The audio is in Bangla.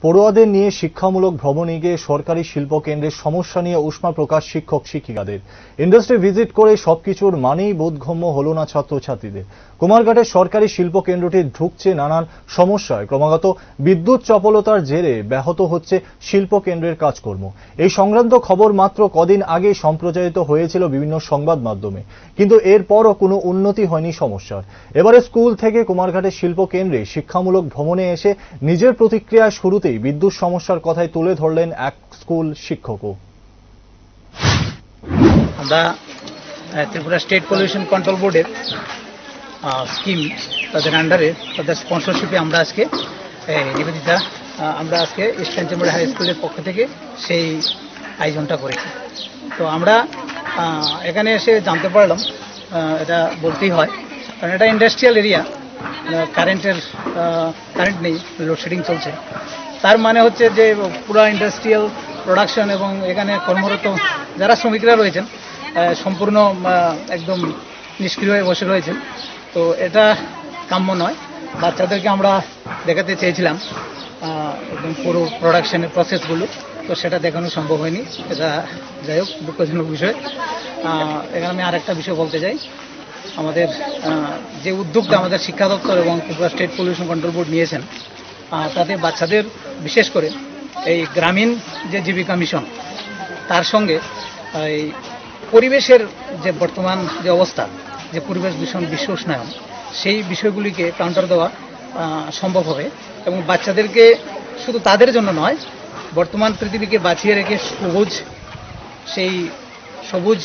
পড়ুয়াদের নিয়ে শিক্ষামূলক ভ্রমণে গিয়ে সরকারি শিল্প কেন্দ্রের সমস্যা নিয়ে উষ্মা প্রকাশ শিক্ষক শিক্ষিকাদের। ইন্ডাস্ট্রি ভিজিট করে সবকিছুর মানেই বোধগম্য হল না ছাত্রছাত্রীদের। কুমারঘাটের সরকারি শিল্প কেন্দ্রটি ঢুকছে নানান সমস্যায়। ক্রমাগত বিদ্যুৎ চপলতার জেরে ব্যাহত হচ্ছে শিল্প কেন্দ্রের কাজকর্ম। এই সংক্রান্ত খবর মাত্র কদিন আগে সম্প্রচারিত হয়েছিল বিভিন্ন সংবাদ মাধ্যমে, কিন্তু এরপরও কোনো উন্নতি হয়নি সমস্যার। এবারে স্কুল থেকে কুমারঘাটের শিল্প কেন্দ্রে শিক্ষামূলক ভ্রমণে এসে নিজের প্রতিক্রিয়া শুরুতেই বিদ্যুৎ সমস্যার কথাই তুলে ধরলেন এক স্কুল শিক্ষকও। আমরা ত্রিপুরা স্টেট পলিউশন কন্ট্রোল বোর্ডের স্কিম তাদের আন্ডারে তাদের স্পন্সরশিপে আমরা আজকে নিবেদিতা আমরা আজকে ইস্টার্ন চেম্বার হাই স্কুলের পক্ষ থেকে সেই আয়োজনটা করেছি। তো আমরা এখানে এসে জানতে পারলাম, এটা বলতেই হয় কারণ এটা ইন্ডাস্ট্রিয়াল এরিয়া, কারেন্ট নেই, লোডশেডিং চলছে। তার মানে হচ্ছে যে পুরা ইন্ডাস্ট্রিয়াল প্রোডাকশন এবং এখানে কর্মরত যারা শ্রমিকরা রয়েছেন সম্পূর্ণ একদম নিষ্ক্রিয় হয়ে বসে রয়েছেন। তো এটা কাম্য নয়। বাচ্চাদেরকে আমরা দেখাতে চেয়েছিলাম একদম পুরো প্রোডাকশনের প্রসেসগুলো, তো সেটা দেখানো সম্ভব হয়নি। এটা যাই হোক দুঃখজনক বিষয়। এখানে আমি আরেকটা বিষয় বলতে চাই, আমাদের যে উদ্যোগটা আমাদের শিক্ষা দপ্তর এবং Tripura state pollution control board নিয়েছেন, তাতে বাচ্চাদের বিশেষ করে এই গ্রামীণ যে জীবিকা মিশন তার সঙ্গে এই পরিবেশের যে বর্তমান যে অবস্থা, যে পরিবেশ দূষণ, বিশ্ব উষ্ণায়ন, সেই বিষয়গুলিকে কাউন্টার দেওয়া সম্ভব হবে এবং বাচ্চাদেরকে শুধু তাদের জন্য নয়, বর্তমান পৃথিবীকে বাঁচিয়ে রেখে সবুজ